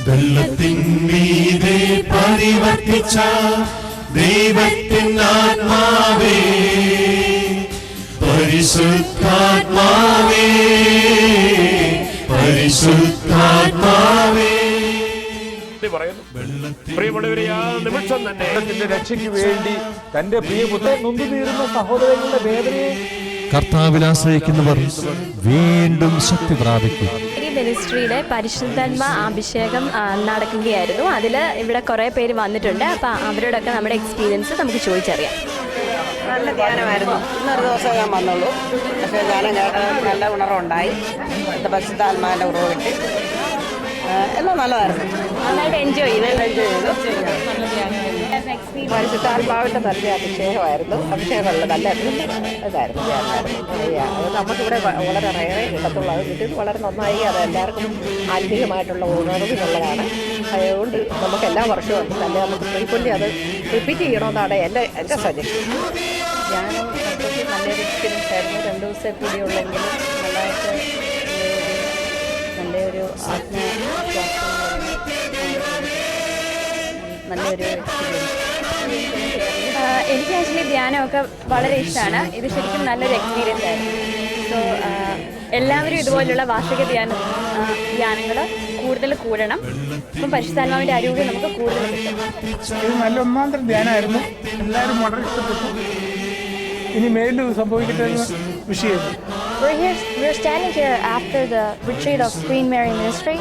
വെള്ളത്തിൻ മീതെ പരിവർത്തിച്ച ദൈവത്തിൻ ആത്മാവേ, പരിശുദ്ധാത്മാവേ, പരിശുദ്ധാത്മാവേ. പ്രിയമുള്ളവരെ, ആ നിമിഷം തന്നെ രക്ഷയ്ക്ക് വേണ്ടി തന്റെ പ്രിയപുത്രൻ നൊന്തുതീരുന്ന സഹോദരങ്ങളുടെ വേദനയെ കർത്താവിൽ ആശ്രയിക്കുന്നവർ വീണ്ടും ശക്തി പ്രാപിക്കും. മിനിസ്ട്രിയുടെ പരിശുദ്ധാത്മ അഭിഷേകം നടക്കുകയായിരുന്നു. അതിൽ ഇവിടെ കുറേ പേര് വന്നിട്ടുണ്ട്. അപ്പോൾ അവരോടൊക്കെ നമ്മുടെ എക്സ്പീരിയൻസ് നമുക്ക് ചോദിച്ചറിയാം. നല്ല ധ്യാനമായിരുന്നു. ഇന്നൊരു ദിവസം ഞാൻ വന്നുള്ളൂ. പക്ഷേ ധ്യാനം കേട്ട് നല്ല ഉണർവുണ്ടായി. പരിശുദ്ധാത്മാവിൻ്റെ ഉറവ് കിട്ടി. എല്ലാം നല്ലതായിരുന്നു. നന്നായിട്ട് എൻജോയ് ചെയ്തു. പരിശുദ്ധാത്മാവിൻ്റെ നല്ല അഭിഷേകമായിരുന്നു. അഭിഷേകമുള്ള നല്ല ഇതായിരുന്നു, ധ്യാനമായിരുന്നു. അത് നമുക്കിവിടെ വളരെ റേറെ കിട്ടത്തുള്ളൂ. അത് കിട്ടിയത് വളരെ നന്നായി. അത് എല്ലാവർക്കും ആത്മീയമായിട്ടുള്ള ഉണർവിനുള്ളതാണ്. അതുകൊണ്ട് നമുക്ക് എല്ലാ വർഷവും നല്ല നമുക്ക് ഫ്രീക്വൻ്റ് അത് റിപ്പീറ്റ് ചെയ്യണമെന്നാണ് എൻ്റെ സജഷൻ. ധ്യാനം നല്ലൊരു എക്സ്പീരിയൻസ് ആയിരുന്നു. 2 ദിവസം കൂടിയുള്ളെങ്കിലും നല്ലതായിട്ട് നല്ലൊരു ആത്മവിശ്വാസം, നല്ലൊരു എക്സ്പീരിയൻസ്. എനിക്ക് ആക്ച്വലി ധ്യാനമൊക്കെ വളരെ ഇഷ്ടമാണ്. ഇത് ശരിക്കും നല്ലൊരു എക്സ്പീരിയൻസ് ആയിരുന്നു. സോ എല്ലാവരും ഇതുപോലുള്ള വാർഷിക ധ്യാനങ്ങൾ കൂടുതൽ കൂടണം. ഇപ്പം പരിശുദ്ധാത്മാവിൻ്റെ ആരോഗ്യം നമുക്ക് കൂടുതൽ കിട്ടും. ഇത് നല്ല ഒന്നാന്തരം ധ്യാനമായിരുന്നു. എല്ലാവരും വളരെ ഇഷ്ടപ്പെട്ടു. ഇനി മേലിൽ സംഭവിക്കട്ടെ എന്ന് വിഷയമില്ല. We're standing here after the retreat of Queen Mary Ministry.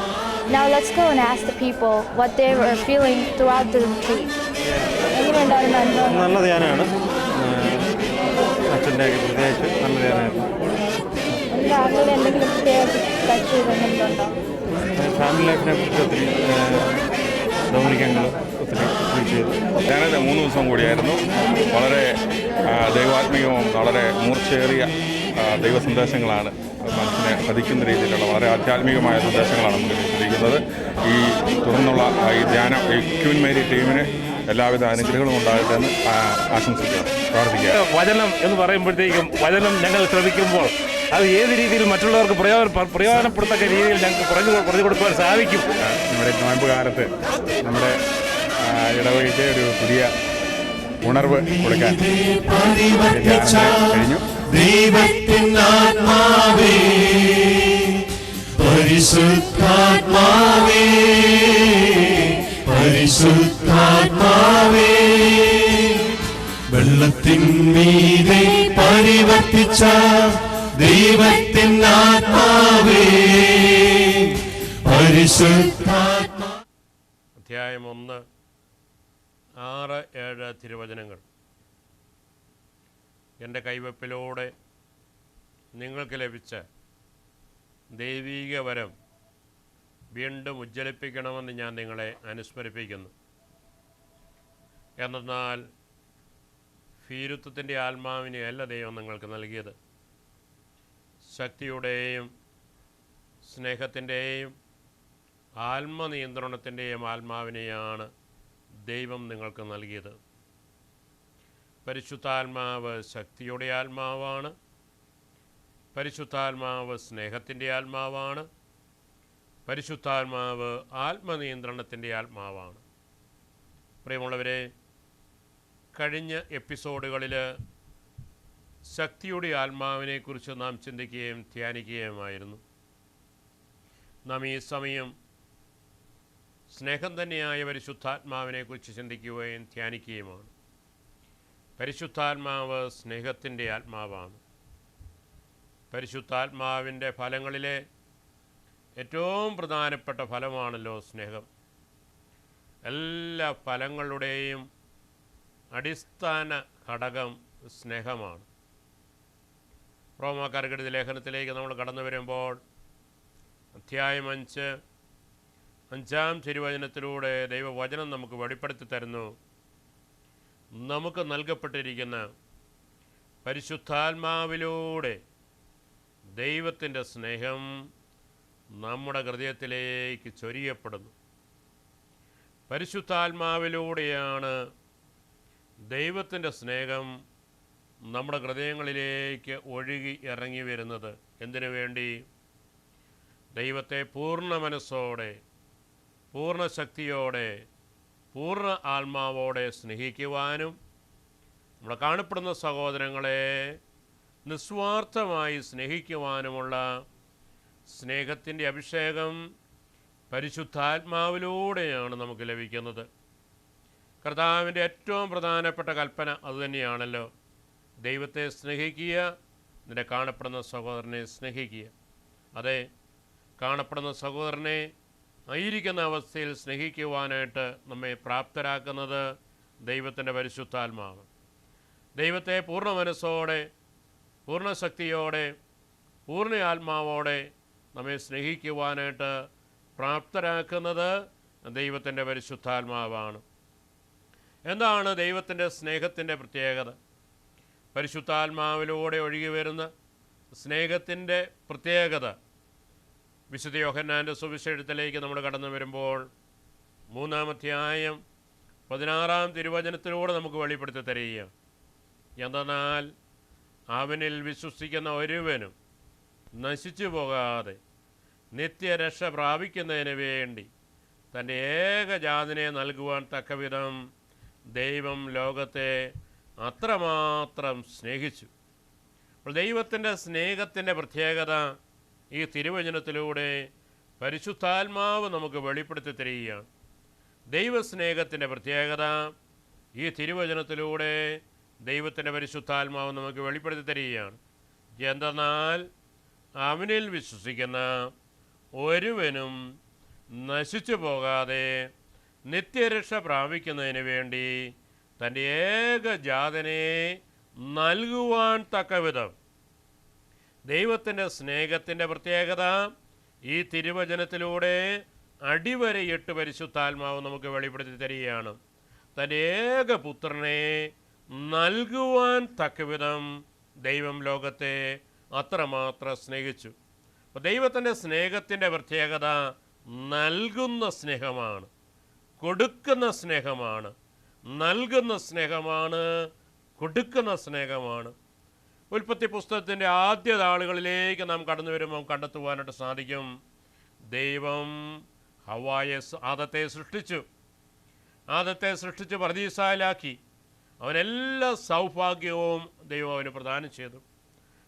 Now let's go and ask the people what they were feeling throughout the retreat. എങ്ങനെയുണ്ടായിരുന്നു അനുഭവം? നല്ല ധ്യാനമാണ്. അച്ഛൻ്റെ പ്രത്യേകിച്ച് നല്ല ധ്യാനമായിരുന്നു. ആളുകൾ എന്തെങ്കിലും ടച്ച് ചെയ്തിട്ടുണ്ടോ? ഫാമിലി ലൈഫിനെ കുറിച്ച് ഒത്തിരി ഡൊമിനിക്കങ്ങൾ ഒത്തിരി ചെയ്തു. ധ്യാനത്തെ 3 ദിവസം കൂടിയായിരുന്നു. വളരെ ദൈവാത്മികവും വളരെ മൂർച്ചയേറിയ ദൈവ സന്ദേശങ്ങളാണ് മനസ്സിനെ പതിക്കുന്ന രീതിയിലുള്ള വളരെ ആധ്യാത്മികമായ സന്ദേശങ്ങളാണ് നമുക്ക് ലഭിക്കുന്നത്. ഈ തുടർന്നുള്ള ഈ ധ്യാനം ഈ ക്വീൻ മേരി ടീമിന് എല്ലാവിധ അനുഗ്രഹങ്ങളും ഉണ്ടാകട്ടെ എന്ന് ആശംസിക്കുക, പ്രാർത്ഥിക്കുക. വചനം എന്ന് പറയുമ്പോഴത്തേക്കും വചനം ഞങ്ങൾ ശ്രമിക്കുമ്പോൾ അത് ഏത് രീതിയിൽ മറ്റുള്ളവർക്ക് പ്രയോജനപ്പെടുത്തക്ക രീതിയിൽ ഞങ്ങൾക്ക് പറഞ്ഞു കൊടുക്കുവാൻ സാധിക്കും. നമ്മുടെ നോയമ്പ് കാലത്ത് നമ്മുടെ ഇടവകയ്ക്ക് ഒരു പുതിയ ഉണർവ് കൊടുക്കാൻ കഴിഞ്ഞു. ദൈവത്തിൻ ആത്മാവേ, പരിശുദ്ധാത്മാവേ, പരിശുദ്ധാത്മാവേ, വെള്ളത്തിൻ മീതെ പരിവർത്തിച്ച ദൈവത്തിൻ ആത്മാവേ, പരിശുദ്ധാത്മാ. അധ്യായം 1, 6, 7 തിരുവചനങ്ങൾ. എൻ്റെ കൈവപ്പിലൂടെ നിങ്ങൾക്ക് ലഭിച്ച ദൈവീക വരം വീണ്ടും ഉജ്ജ്വലിപ്പിക്കണമെന്ന് ഞാൻ നിങ്ങളെ അനുസ്മരിപ്പിക്കുന്നു. എന്നാൽ ഭീരുത്വത്തിൻ്റെ ആത്മാവിനെയല്ല ദൈവം നിങ്ങൾക്ക് നൽകിയത്, ശക്തിയുടെയും സ്നേഹത്തിൻ്റെയും ആത്മനിയന്ത്രണത്തിൻ്റെയും ആത്മാവിനെയാണ് ദൈവം നിങ്ങൾക്ക് നൽകിയത്. പരിശുദ്ധാത്മാവ് ശക്തിയുടെ ആത്മാവാണ്. പരിശുദ്ധാത്മാവ് സ്നേഹത്തിൻ്റെ ആത്മാവാണ്. പരിശുദ്ധാത്മാവ് ആത്മനിയന്ത്രണത്തിൻ്റെ ആത്മാവാണ്. പ്രിയമുള്ളവരെ, കഴിഞ്ഞ എപ്പിസോഡുകളിൽ ശക്തിയുടെ ആത്മാവിനെക്കുറിച്ച് നാം ചിന്തിക്കുകയും ധ്യാനിക്കുകയുമായിരുന്നു. നാം ഈ സമയം സ്നേഹം തന്നെയായ പരിശുദ്ധാത്മാവിനെക്കുറിച്ച് ചിന്തിക്കുകയും ധ്യാനിക്കുകയുമാണ്. പരിശുദ്ധാത്മാവ് സ്നേഹത്തിൻ്റെ ആത്മാവാണ്. പരിശുദ്ധാത്മാവിൻ്റെ ഫലങ്ങളിലെ ഏറ്റവും പ്രധാനപ്പെട്ട ഫലമാണല്ലോ സ്നേഹം. എല്ലാ ഫലങ്ങളുടെയും അടിസ്ഥാന ഘടകം സ്നേഹമാണ്. റോമാക്കാർക്ക് എഴുതിയ ലേഖനത്തിലേക്ക് നമ്മൾ കടന്നു വരുമ്പോൾ അധ്യായം 5, 5-ാം തിരുവചനത്തിലൂടെ ദൈവവചനം നമുക്ക് വെളിപ്പെടുത്തി തരുന്നു. നമുക്ക് നൽകപ്പെട്ടിരിക്കുന്ന പരിശുദ്ധാത്മാവിലൂടെ ദൈവത്തിൻ്റെ സ്നേഹം നമ്മുടെ ഹൃദയത്തിലേക്ക് ചൊരിയപ്പെടുന്നു. പരിശുദ്ധാത്മാവിലൂടെയാണ് ദൈവത്തിൻ്റെ സ്നേഹം നമ്മുടെ ഹൃദയങ്ങളിലേക്ക് ഒഴുകി ഇറങ്ങി വരുന്നത്. എന്തിനു വേണ്ടി? ദൈവത്തെ പൂർണ്ണ മനസ്സോടെ പൂർണ്ണ ശക്തിയോടെ പൂർണ്ണ ആത്മാവോടെ സ്നേഹിക്കുവാനും നമ്മൾ കാണപ്പെടുന്ന സഹോദരങ്ങളെ നിസ്വാർത്ഥമായി സ്നേഹിക്കുവാനുമുള്ള സ്നേഹത്തിൻ്റെ അഭിഷേകം പരിശുദ്ധാത്മാവിലൂടെയാണ് നമുക്ക് ലഭിക്കുന്നത്. കർത്താവിൻ്റെ ഏറ്റവും പ്രധാനപ്പെട്ട കൽപ്പന അതുതന്നെയാണല്ലോ, ദൈവത്തെ സ്നേഹിക്കുക, നിന്റെ കാണപ്പെടുന്ന സഹോദരനെ സ്നേഹിക്കുക. അതെ, കാണപ്പെടുന്ന സഹോദരനെ ആയിരിക്കുന്ന അവസ്ഥയിൽ സ്നേഹിക്കുവാനായിട്ട് നമ്മെ പ്രാപ്തരാക്കുന്നത് ദൈവത്തിൻ്റെ പരിശുദ്ധാത്മാവ്. ദൈവത്തെ പൂർണ്ണ മനസ്സോടെ, പൂർണ്ണ ശക്തിയോടെ, പൂർണ്ണ ആത്മാവോടെ നമ്മെ സ്നേഹിക്കുവാനായിട്ട് പ്രാപ്തരാക്കുന്നത് ദൈവത്തിൻ്റെ പരിശുദ്ധാത്മാവാണ്. എന്താണ് ദൈവത്തിൻ്റെ സ്നേഹത്തിൻ്റെ പ്രത്യേകത? പരിശുദ്ധാത്മാവിലൂടെ ഒഴുകി വരുന്ന സ്നേഹത്തിൻ്റെ പ്രത്യേകത വിശുദ്ധ യോഹന്നാൻ്റെ സുവിശേഷത്തിലേക്ക് നമ്മൾ കടന്നു വരുമ്പോൾ 3-ാം അധ്യായം 16-ാം തിരുവചനത്തിലൂടെ നമുക്ക് വെളിപ്പെടുത്തി തരികയാണ്. എന്തെന്നാൽ അവനിൽ വിശ്വസിക്കുന്ന ഒരുവനും നശിച്ചു പോകാതെ നിത്യരക്ഷ പ്രാപിക്കുന്നതിന് വേണ്ടി തൻ്റെ ഏകജാതനെ നൽകുവാൻ തക്കവിധം ദൈവം ലോകത്തെ അത്രമാത്രം സ്നേഹിച്ചു. അപ്പോൾ ദൈവത്തിൻ്റെ സ്നേഹത്തിൻ്റെ പ്രത്യേകത ഈ തിരുവചനത്തിലൂടെ പരിശുദ്ധാത്മാവ് നമുക്ക് വെളിപ്പെടുത്തി തരികയാണ്. ദൈവസ്നേഹത്തിൻ്റെ പ്രത്യേകത ഈ തിരുവചനത്തിലൂടെ ദൈവത്തിൻ്റെ പരിശുദ്ധാത്മാവ് നമുക്ക് വെളിപ്പെടുത്തി തരികയാണ്. എന്തെന്നാൽ അവനിൽ വിശ്വസിക്കുന്ന ഒരുവനും നശിച്ചു പോകാതെ നിത്യരക്ഷ പ്രാപിക്കുന്നതിന് വേണ്ടി തൻ്റെ ഏകജാതനെ നൽകുവാൻ തക്കവിധം ദൈവത്തിൻ്റെ സ്നേഹത്തിൻ്റെ പ്രത്യേകത ഈ തിരുവചനത്തിലൂടെ അടിവരയിട്ട് പരിശുദ്ധാത്മാവ് നമുക്ക് വെളിപ്പെടുത്തി തരികയാണ്. തൻ്റെ ഏകപുത്രനെ നൽകുവാൻ തക്കവിധം ദൈവം ലോകത്തെ അത്രമാത്രം സ്നേഹിച്ചു. അപ്പോൾ ദൈവത്തിൻ്റെ സ്നേഹത്തിൻ്റെ പ്രത്യേകത നൽകുന്ന സ്നേഹമാണ്, കൊടുക്കുന്ന സ്നേഹമാണ്, നൽകുന്ന സ്നേഹമാണ്, കൊടുക്കുന്ന സ്നേഹമാണ്. ഉൽപ്പത്തി പുസ്തകത്തിൻ്റെ ആദ്യ താളുകളിലേക്ക് നാം കടന്നു വരുമ്പോൾ കണ്ടെത്തുവാനായിട്ട് സാധിക്കും, ദൈവം ആദത്തെ സൃഷ്ടിച്ചു. ആദത്തെ സൃഷ്ടിച്ച് പർദീസായിലാക്കി. അവനെല്ലാ സൗഭാഗ്യവും ദൈവം അവന് പ്രദാനം ചെയ്തു.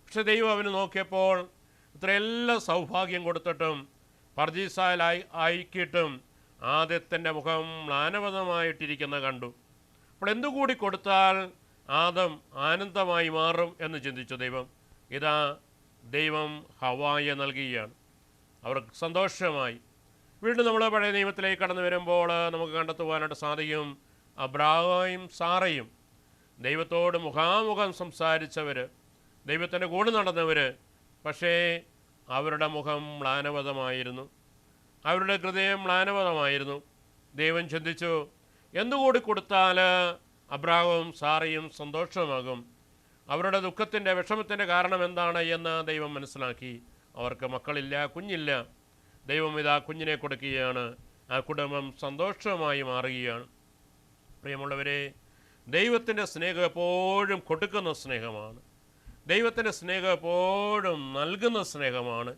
പക്ഷെ ദൈവം അവന് നോക്കിയപ്പോൾ ഇത്രയെല്ലാം സൗഭാഗ്യം കൊടുത്തിട്ടും പർദീസായിലായി ആയിക്കിട്ടും ആദത്തിൻ്റെ മുഖം മ്ലാനവതമായിട്ടിരിക്കുന്ന കണ്ടു. അപ്പോൾ എന്തുകൂടി കൊടുത്താൽ ആദം ആനന്ദമായി മാറും എന്ന് ചിന്തിച്ചു ദൈവം. ഇതാ ദൈവം ഹവ്വായെ നൽകുകയാണ്. അവർക്ക് സന്തോഷമായി. വീണ്ടും നമ്മൾ പഴയ നിയമത്തിലേക്ക് കടന്നു വരുമ്പോൾ നമുക്ക് കണ്ടെത്തുവാനായിട്ട് സാധിക്കും, അബ്രാഹായും സാറയും ദൈവത്തോട് മുഖാമുഖം സംസാരിച്ചവർ, ദൈവത്തിൻ്റെ കൂടെ നടന്നവർ, പക്ഷേ അവരുടെ മുഖം മ്ലാനവതമായിരുന്നു, അവരുടെ ഹൃദയം മ്ലാനവതമായിരുന്നു. ദൈവം ചിന്തിച്ചു, എന്തുകൂടി കൊടുത്താൽ അബ്രാഹവും സാറയും സന്തോഷമാകും? അവരുടെ ദുഃഖത്തിൻ്റെ വിഷമത്തിൻ്റെ കാരണം എന്താണ് എന്ന് ദൈവം മനസ്സിലാക്കി. അവർക്ക് മക്കളില്ല, കുഞ്ഞില്ല. ദൈവം ഇതാ കുഞ്ഞിനെ കൊടുക്കുകയാണ്. ആ കുടുംബം സന്തോഷമായി മാറുകയാണ്. പ്രിയമുള്ളവരെ, ദൈവത്തിൻ്റെ സ്നേഹം എപ്പോഴും കൊടുക്കുന്ന സ്നേഹമാണ്. ദൈവത്തിൻ്റെ സ്നേഹം എപ്പോഴും നൽകുന്ന സ്നേഹമാണ്.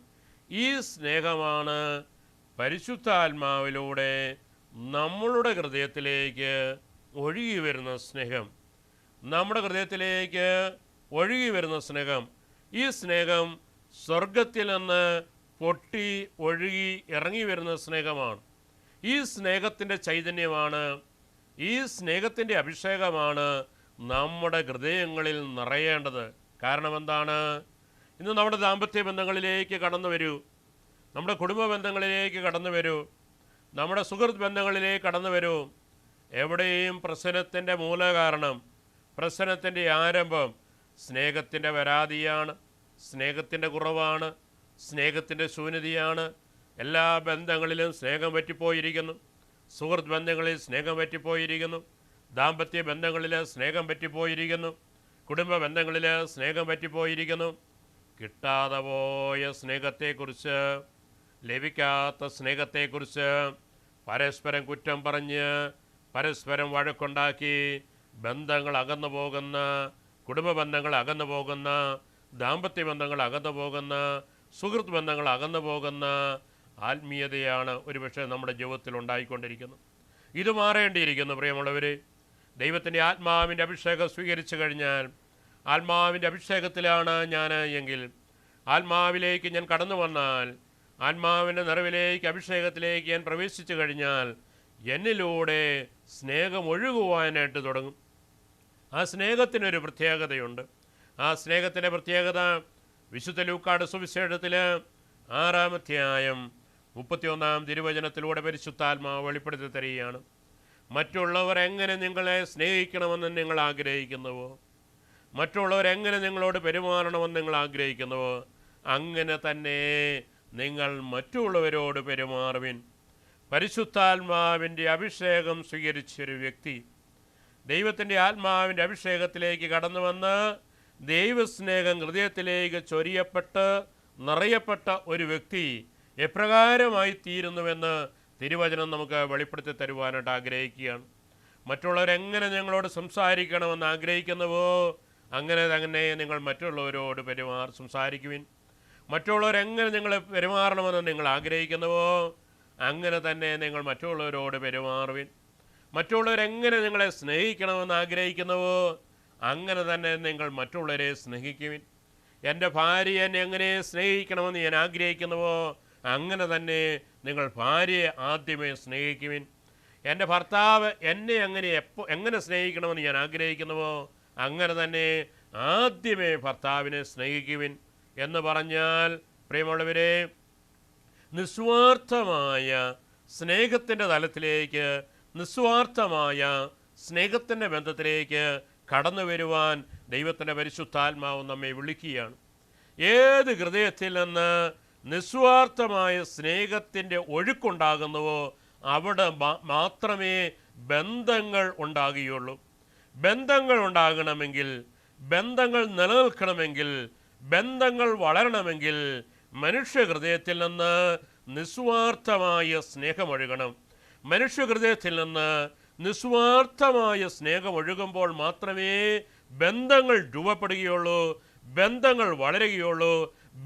ഈ സ്നേഹമാണ് പരിശുദ്ധാത്മാവിലൂടെ നമ്മളുടെ ഹൃദയത്തിലേക്ക് ഒഴുകി വരുന്ന സ്നേഹം. നമ്മുടെ ഹൃദയത്തിലേക്ക് ഒഴുകി വരുന്ന സ്നേഹം. ഈ സ്നേഹം സ്വർഗത്തിൽ നിന്ന് പൊട്ടി ഒഴുകി ഇറങ്ങി വരുന്ന സ്നേഹമാണ്. ഈ സ്നേഹത്തിൻ്റെ ചൈതന്യമാണ്, ഈ സ്നേഹത്തിൻ്റെ അഭിഷേകമാണ് നമ്മുടെ ഹൃദയങ്ങളിൽ നിറയേണ്ടത്. കാരണം എന്താണ്? ഇന്ന് നമ്മുടെ ദാമ്പത്യ ബന്ധങ്ങളിലേക്ക് കടന്നു വരൂ, നമ്മുടെ കുടുംബ ബന്ധങ്ങളിലേക്ക് കടന്നു വരൂ, നമ്മുടെ സുഹൃത്ത് ബന്ധങ്ങളിലേക്ക് കടന്നു വരൂ. എവിടെയും പ്രശ്നത്തിൻ്റെ മൂലകാരണം, പ്രശ്നത്തിൻ്റെ ആരംഭം സ്നേഹത്തിൻ്റെ പരാതിയാണ്, സ്നേഹത്തിൻ്റെ കുറവാണ്, സ്നേഹത്തിൻ്റെ ശൂന്യതയാണ്. എല്ലാ ബന്ധങ്ങളിലും സ്നേഹം പറ്റിപ്പോയിരിക്കുന്നു. സുഹൃത്ത് ബന്ധങ്ങളിൽ സ്നേഹം പറ്റിപ്പോയിരിക്കുന്നു, ദാമ്പത്യ ബന്ധങ്ങളിൽ സ്നേഹം പറ്റിപ്പോയിരിക്കുന്നു, കുടുംബ ബന്ധങ്ങളിൽ സ്നേഹം പറ്റിപ്പോയിരിക്കുന്നു. കിട്ടാതെ പോയ സ്നേഹത്തെക്കുറിച്ച്, ലഭിക്കാത്ത സ്നേഹത്തെക്കുറിച്ച് പരസ്പരം കുറ്റം പറഞ്ഞ്, പരസ്പരം വഴക്കുണ്ടാക്കി ബന്ധങ്ങൾ അകന്നു പോകുന്ന, കുടുംബ ബന്ധങ്ങൾ അകന്നു പോകുന്ന, ദാമ്പത്യ ബന്ധങ്ങൾ അകന്നു പോകുന്ന, സുഹൃത്ത് ബന്ധങ്ങൾ അകന്നു പോകുന്ന ആത്മീയതയാണ് ഒരുപക്ഷെ നമ്മുടെ ജീവിതത്തിൽ ഉണ്ടായിക്കൊണ്ടിരിക്കുന്നത്. ഇത് മാറേണ്ടിയിരിക്കുന്നു പ്രിയമുള്ളവരെ. ദൈവത്തിൻ്റെ ആത്മാവിൻ്റെ അഭിഷേകം സ്വീകരിച്ചു കഴിഞ്ഞാൽ, ആത്മാവിൻ്റെ അഭിഷേകത്തിലാണ് ഞാൻ എങ്കിൽ, ആത്മാവിലേക്ക് ഞാൻ കടന്നു വന്നാൽ, ആത്മാവിൻ്റെ നിറവിലേക്ക് അഭിഷേകത്തിലേക്ക് ഞാൻ പ്രവേശിച്ചു കഴിഞ്ഞാൽ എന്നിലൂടെ സ്നേഹം ഒഴുകുവാനായിട്ട് തുടങ്ങും. ആ സ്നേഹത്തിനൊരു പ്രത്യേകതയുണ്ട്. ആ സ്നേഹത്തിൻ്റെ പ്രത്യേകത വിശുദ്ധ ലൂക്കാട് സുവിശേഷത്തിൽ 6-ാം അധ്യായം 31-ാം തിരുവചനത്തിലൂടെ പരിശുദ്ധാത്മാവ് വെളിപ്പെടുത്തി തരികയാണ്. മറ്റുള്ളവർ എങ്ങനെ നിങ്ങളെ സ്നേഹിക്കണമെന്ന് നിങ്ങൾ ആഗ്രഹിക്കുന്നുവോ, മറ്റുള്ളവർ എങ്ങനെ നിങ്ങളോട് പെരുമാറണമെന്ന് നിങ്ങൾ ആഗ്രഹിക്കുന്നുവോ, അങ്ങനെ തന്നെ നിങ്ങൾ മറ്റുള്ളവരോട് പെരുമാറുവിൻ. പരിശുദ്ധാത്മാവിൻ്റെ അഭിഷേകം സ്വീകരിച്ചൊരു വ്യക്തി, ദൈവത്തിൻ്റെ ആത്മാവിൻ്റെ അഭിഷേകത്തിലേക്ക് കടന്നു വന്ന് ദൈവസ്നേഹം ഹൃദയത്തിലേക്ക് ചൊരിയപ്പെട്ട് നിറയപ്പെട്ട ഒരു വ്യക്തി എപ്രകാരമായി തീരുന്നുവെന്ന് തിരുവചനം നമുക്ക് വെളിപ്പെടുത്തി തരുവാനായിട്ട് ആഗ്രഹിക്കുകയാണ്. മറ്റുള്ളവരെങ്ങനെ ഞങ്ങളോട് സംസാരിക്കണമെന്ന് ആഗ്രഹിക്കുന്നുവോ അങ്ങനെ തന്നെ നിങ്ങൾ മറ്റുള്ളവരോട് സംസാരിക്കുവിൻ. മറ്റുള്ളവരെങ്ങനെ നിങ്ങൾ പെരുമാറണമെന്ന് നിങ്ങൾ ആഗ്രഹിക്കുന്നുവോ അങ്ങനെ തന്നെ നിങ്ങൾ മറ്റുള്ളവരോട് പെരുമാറുവിൻ. മറ്റുള്ളവരെങ്ങനെ നിങ്ങളെ സ്നേഹിക്കണമെന്ന് ആഗ്രഹിക്കുന്നുവോ അങ്ങനെ തന്നെ നിങ്ങൾ മറ്റുള്ളവരെ സ്നേഹിക്കുവിൻ. എൻ്റെ ഭാര്യ എന്നെ എങ്ങനെ സ്നേഹിക്കണമെന്ന് ഞാൻ ആഗ്രഹിക്കുന്നുവോ അങ്ങനെ തന്നെ നിങ്ങൾ ഭാര്യയെ ആദ്യമേ സ്നേഹിക്കുവിൻ. എൻ്റെ ഭർത്താവ് എന്നെ എങ്ങനെ സ്നേഹിക്കണമെന്ന് ഞാൻ ആഗ്രഹിക്കുന്നുവോ അങ്ങനെ തന്നെ ആദ്യമേ ഭർത്താവിനെ സ്നേഹിക്കുവിൻ. എന്ന് പറഞ്ഞാൽ പ്രിയമുള്ളവരെ, നിസ്വാർത്ഥമായ സ്നേഹത്തിൻ്റെ തലത്തിലേക്ക്, നിസ്വാർത്ഥമായ സ്നേഹത്തിൻ്റെ ബന്ധത്തിലേക്ക് കടന്നു വരുവാൻ ദൈവത്തിൻ്റെ പരിശുദ്ധാത്മാവ് നമ്മെ വിളിക്കുകയാണ്. ഏത് ഹൃദയത്തിൽ നിന്ന് നിസ്വാർത്ഥമായ സ്നേഹത്തിൻ്റെ ഒഴുക്കുണ്ടാകുന്നുവോ അവിടെ മാത്രമേ ബന്ധങ്ങൾ ഉണ്ടാകുകയുള്ളൂ. ബന്ധങ്ങൾ ഉണ്ടാകണമെങ്കിൽ, ബന്ധങ്ങൾ നിലനിൽക്കണമെങ്കിൽ, ബന്ധങ്ങൾ വളരണമെങ്കിൽ മനുഷ്യഹൃദയത്തിൽ നിന്ന് നിസ്വാർത്ഥമായ സ്നേഹമൊഴുകണം. മനുഷ്യഹൃദയത്തിൽ നിന്ന് നിസ്വാർത്ഥമായ സ്നേഹമൊഴുകുമ്പോൾ മാത്രമേ ബന്ധങ്ങൾ രൂപപ്പെടുകയുള്ളൂ, ബന്ധങ്ങൾ വളരുകയുള്ളൂ,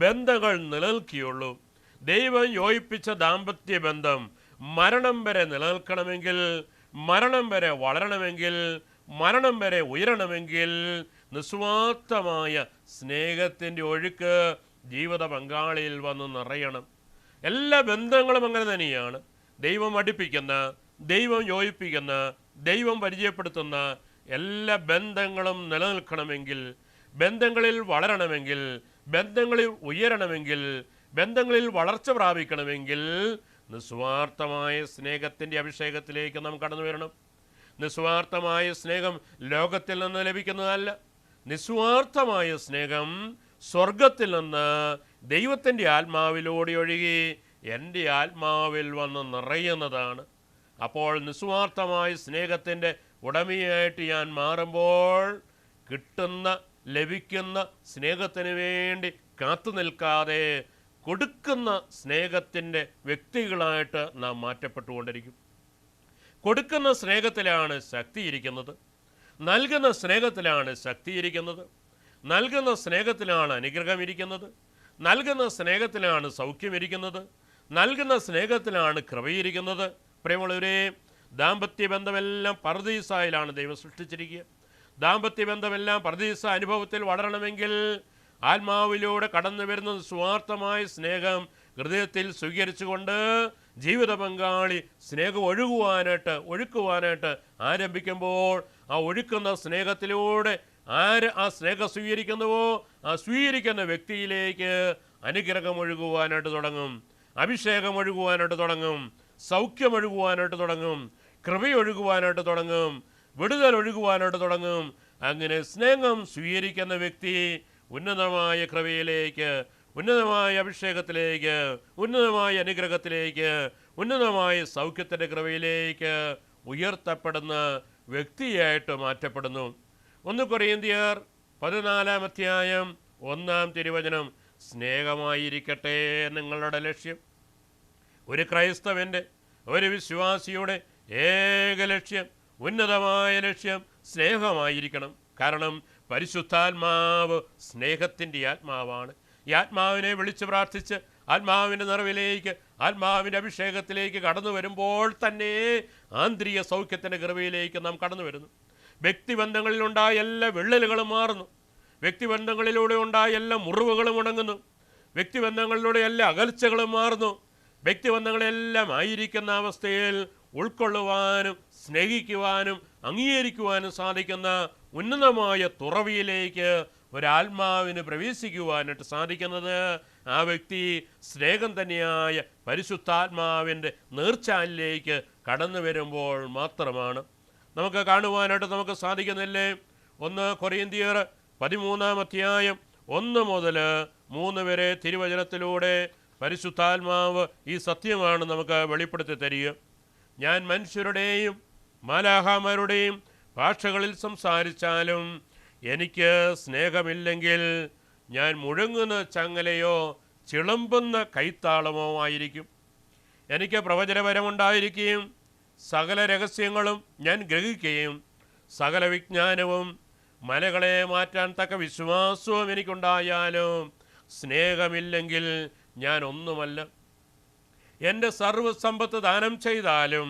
ബന്ധങ്ങൾ നിലനിൽക്കുകയുള്ളൂ. ദൈവം യോജിപ്പിച്ച ദാമ്പത്യ ബന്ധം മരണം വരെ നിലനിൽക്കണമെങ്കിൽ, മരണം വരെ വളരണമെങ്കിൽ, മരണം വരെ ഉയരണമെങ്കിൽ നിസ്വാർത്ഥമായ സ്നേഹത്തിൻ്റെ ഒഴുക്ക് ജീവിത പങ്കാളിയിൽ വന്ന് നിറയണം. എല്ലാ ബന്ധങ്ങളും അങ്ങനെ തന്നെയാണ്. ദൈവം അടുപ്പിക്കുന്ന, ദൈവം യോജിപ്പിക്കുന്ന, ദൈവം പരിചയപ്പെടുത്തുന്ന എല്ലാ ബന്ധങ്ങളും നിലനിൽക്കണമെങ്കിൽ, ബന്ധങ്ങളിൽ വളരണമെങ്കിൽ, ബന്ധങ്ങളിൽ ഉയരണമെങ്കിൽ, ബന്ധങ്ങളിൽ വളർച്ച പ്രാപിക്കണമെങ്കിൽ നിസ്വാർത്ഥമായ സ്നേഹത്തിൻ്റെ അഭിഷേകത്തിലേക്ക് നാം കടന്നു വരണം. നിസ്വാർത്ഥമായ സ്നേഹം ലോകത്തിൽ നിന്ന് ലഭിക്കുന്നതല്ല. നിസ്വാർത്ഥമായ സ്നേഹം സ്വർഗത്തിൽ നിന്ന് ദൈവത്തിൻ്റെ ആത്മാവിലൂടെ ഒഴുകി എൻ്റെ ആത്മാവിൽ വന്ന് നിറയുന്നതാണ്. അപ്പോൾ നിസ്വാർത്ഥമായ സ്നേഹത്തിൻ്റെ ഉടമയായിട്ട് ഞാൻ മാറുമ്പോൾ കിട്ടുന്ന, ലഭിക്കുന്ന സ്നേഹത്തിന് വേണ്ടി കാത്തു നിൽക്കാതെ കൊടുക്കുന്ന സ്നേഹത്തിൻ്റെ വ്യക്തികളായിട്ട് നാം മാറ്റപ്പെട്ടുകൊണ്ടിരിക്കും. കൊടുക്കുന്ന സ്നേഹത്തിലാണ് ശക്തിയിരിക്കുന്നത്, നൽകുന്ന സ്നേഹത്തിലാണ് ശക്തിയിരിക്കുന്നത്, നൽകുന്ന സ്നേഹത്തിലാണ് അനുഗ്രഹം ഇരിക്കുന്നത്, നൽകുന്ന സ്നേഹത്തിലാണ് സൗഖ്യമിരിക്കുന്നത്, നൽകുന്ന സ്നേഹത്തിലാണ് കൃപയിരിക്കുന്നത്. പ്രിയമുള്ളവരെ, ദാമ്പത്യ ബന്ധമെല്ലാം പർദീസായിലാണ് ദൈവം സൃഷ്ടിച്ചിരിക്കുക. ദാമ്പത്യ ബന്ധമെല്ലാം പർദീസ അനുഭവത്തിൽ വളരണമെങ്കിൽ ആത്മാവിലൂടെ കടന്നു വരുന്ന സ്വാർത്ഥമായ സ്നേഹം ഹൃദയത്തിൽ സ്വീകരിച്ചുകൊണ്ട് ജീവിത പങ്കാളി സ്നേഹം ഒഴുക്കുവാനായിട്ട് ആരംഭിക്കുമ്പോൾ ആ ഒഴുക്കുന്ന സ്നേഹത്തിലൂടെ ആര് ആ സ്നേഹം സ്വീകരിക്കുന്നുവോ ആ സ്വീകരിക്കുന്ന വ്യക്തിയിലേക്ക് അനുഗ്രഹം ഒഴുകുവാനായിട്ട് തുടങ്ങും, അഭിഷേകം ഒഴുകുവാനായിട്ട് തുടങ്ങും, സൗഖ്യം ഒഴുകുവാനായിട്ട് തുടങ്ങും, കൃപയൊഴുകുവാനായിട്ട് തുടങ്ങും, വിടുതൽ ഒഴുകുവാനായിട്ട് തുടങ്ങും. അങ്ങനെ സ്നേഹം സ്വീകരിക്കുന്ന വ്യക്തി ഉന്നതമായ കൃപയിലേക്ക്, ഉന്നതമായ അഭിഷേകത്തിലേക്ക്, ഉന്നതമായ അനുഗ്രഹത്തിലേക്ക്, ഉന്നതമായ സൗഖ്യത്തിൻ്റെ കൃപയിലേക്ക് ഉയർത്തപ്പെടുന്ന വ്യക്തിയായിട്ട് മാറ്റപ്പെടുന്നു. 1 കൊരിന്ത്യർ 14-ാം അധ്യായം 1-ാം തിരുവചനം, സ്നേഹമായിരിക്കട്ടെ നിങ്ങളുടെ ലക്ഷ്യം. ഒരു ക്രൈസ്തവൻ്റെ, ഒരു വിശ്വാസിയുടെ ഏക ലക്ഷ്യം, ഉന്നതമായ ലക്ഷ്യം സ്നേഹമായിരിക്കണം. കാരണം പരിശുദ്ധാത്മാവ് സ്നേഹത്തിൻ്റെ ആത്മാവാണ്. ഈ ആത്മാവിനെ വിളിച്ച് പ്രാർത്ഥിച്ച് ആത്മാവിൻ്റെ നിറവിലേക്ക്, ആത്മാവിൻ്റെ അഭിഷേകത്തിലേക്ക് കടന്നു വരുമ്പോൾ തന്നെ ആന്തരിക സൗഖ്യത്തിൻ്റെ കൃപയിലേക്ക് നാം കടന്നു വരുന്നു. വ്യക്തിബന്ധങ്ങളിലുണ്ടായ എല്ലാ വിള്ളലുകളും മാറുന്നു. വ്യക്തിബന്ധങ്ങളിലൂടെ ഉണ്ടായ എല്ലാ മുറിവുകളും ഉണങ്ങുന്നു. വ്യക്തിബന്ധങ്ങളിലൂടെ എല്ലാ അകൽച്ചകളും മാറുന്നു. വ്യക്തിബന്ധങ്ങളെല്ലാം ആയിരിക്കുന്ന അവസ്ഥയിൽ ഉൾക്കൊള്ളുവാനും സ്നേഹിക്കുവാനും അംഗീകരിക്കുവാനും സാധിക്കുന്ന ഉന്നതമായ തുറവിയിലേക്ക് ഒരാത്മാവിന് പ്രവേശിക്കുവാനായിട്ട് സാധിക്കുന്നത് ആ വ്യക്തി സ്നേഹം തന്നെയായ പരിശുദ്ധാത്മാവിൻ്റെ നീർച്ചാലിലേക്ക് കടന്നു വരുമ്പോൾ മാത്രമാണ്. നമുക്ക് കാണുവാനായിട്ട് നമുക്ക് സാധിക്കുന്നില്ലേ? 1 കൊരിന്ത്യർ 13-ാം അധ്യായം 1 മുതൽ 3 വരെ തിരുവചനത്തിലൂടെ പരിശുദ്ധാത്മാവ് ഈ സത്യമാണ് നമുക്ക് വെളിപ്പെടുത്തി തരിക. ഞാൻ മനുഷ്യരുടെയും മാലാഖമാരുടെയും ഭാഷകളിൽ സംസാരിച്ചാലും എനിക്ക് സ്നേഹമില്ലെങ്കിൽ ഞാൻ മുഴങ്ങുന്ന ചങ്ങലയോ ചിളമ്പുന്ന കൈത്താളമോ ആയിരിക്കും. എനിക്ക് പ്രവചനപരമുണ്ടായിരിക്കുകയും സകല രഹസ്യങ്ങളും ഞാൻ ഗ്രഹിക്കുകയും സകല വിജ്ഞാനവും മലകളെ മാറ്റാൻ തക്ക വിശ്വാസവും എനിക്കുണ്ടായാലും സ്നേഹമില്ലെങ്കിൽ ഞാൻ ഒന്നുമല്ല. എൻ്റെ സർവ്വസമ്പത്ത് ദാനം ചെയ്താലും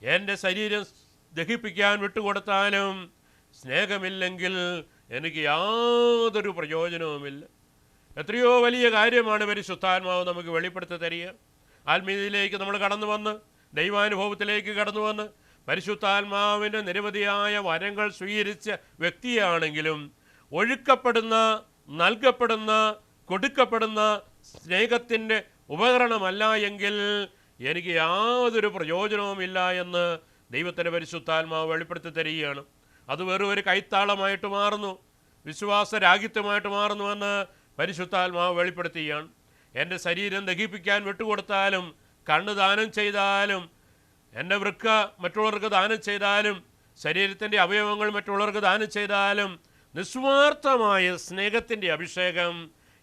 എൻ്റെ ശരീരം ദഹിപ്പിക്കാൻ വിട്ടുകൊടുത്താലും സ്നേഹമില്ലെങ്കിൽ എനിക്ക് യാതൊരു പ്രയോജനവുമില്ല. എത്രയോ വലിയ കാര്യമാണ് പരിശുദ്ധാത്മാവ് നമുക്ക് വെളിപ്പെടുത്തി തരിക. ആത്മീയതയിലേക്ക് നമ്മൾ കടന്നു വന്ന് ദൈവാനുഭവത്തിലേക്ക് കടന്നു വന്ന് പരിശുദ്ധാത്മാവിൻ്റെ നിരവധിയായ വരങ്ങൾ സ്വീകരിച്ച വ്യക്തിയാണെങ്കിലും ഒഴുക്കപ്പെടുന്ന, നൽകപ്പെടുന്ന, കൊടുക്കപ്പെടുന്ന സ്നേഹത്തിൻ്റെ ഉപകരണമല്ല എങ്കിൽ എനിക്ക് യാതൊരു പ്രയോജനവുമില്ല എന്ന് ദൈവത്തിൻ്റെ പരിശുദ്ധാത്മാവ് വെളിപ്പെടുത്തി തരികയാണ്. അത് വെറും ഒരു കൈത്താളമായിട്ട് മാറുന്നു, വിശ്വാസരാഹിത്യമായിട്ട് മാറുന്നുവെന്ന് പരിശുദ്ധാത്മാവ് വെളിപ്പെടുത്തുകയാണ്. എൻ്റെ ശരീരം ദഹിപ്പിക്കാൻ വിട്ടുകൊടുത്താലും, കണ്ണ് ദാനം ചെയ്താലും, എൻ്റെ വൃക്ക മറ്റുള്ളവർക്ക് ദാനം ചെയ്താലും, ശരീരത്തിൻ്റെ അവയവങ്ങൾ മറ്റുള്ളവർക്ക് ദാനം ചെയ്താലും നിസ്വാർത്ഥമായ സ്നേഹത്തിൻ്റെ അഭിഷേകം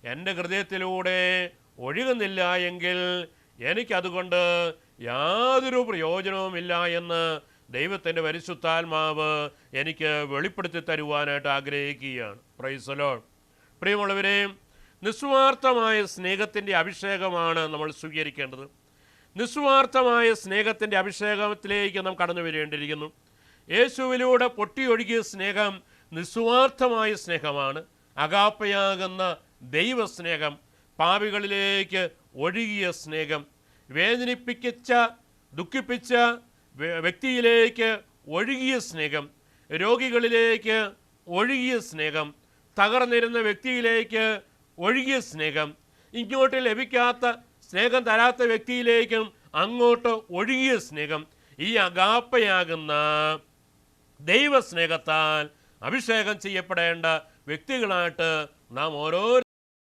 എൻ്റെ ഹൃദയത്തിലൂടെ ഒഴുകുന്നില്ല എങ്കിൽ എനിക്കതുകൊണ്ട് യാതൊരു പ്രയോജനവുമില്ല എന്ന് ദൈവത്തിൻ്റെ പരിശുദ്ധാത്മാവ് എനിക്ക് വെളിപ്പെടുത്തി തരുവാനായിട്ട് ആഗ്രഹിക്കുകയാണ്. Praise the Lord. പ്രിയമുള്ളവരെ, നിസ്വാർത്ഥമായ സ്നേഹത്തിൻ്റെ അഭിഷേകമാണ് നമ്മൾ സ്വീകരിക്കേണ്ടത്. നിസ്വാർത്ഥമായ സ്നേഹത്തിൻ്റെ അഭിഷേകത്തിലേക്ക് നാം കടന്നു വരേണ്ടിയിരിക്കുന്നു. യേശുവിലൂടെ പൊട്ടിയൊഴുകിയ സ്നേഹം നിസ്വാർത്ഥമായ സ്നേഹമാണ്. അഗാപ്പയാകുന്ന ദൈവസ്നേഹം, പാപികളിലേക്ക് ഒഴുകിയ സ്നേഹം, വേദനിപ്പിച്ച ദുഃഖിപ്പിച്ച വ്യക്തിയിലേക്ക് ഒഴുകിയ സ്നേഹം, രോഗികളിലേക്ക് ഒഴുകിയ സ്നേഹം, തകർന്നിരുന്ന വ്യക്തിയിലേക്ക് ഒഴുകിയ സ്നേഹം, ഇങ്ങോട്ട് ലഭിക്കാത്ത സ്നേഹം തരാത്ത വ്യക്തിയിലേക്കും അങ്ങോട്ട് ഒഴുകിയ സ്നേഹം, ഈ അഗാപ്പയാകുന്ന ദൈവസ്നേഹത്താൽ അഭിഷേകം ചെയ്യപ്പെടേണ്ട വ്യക്തികളായിട്ട് നാം ഓരോ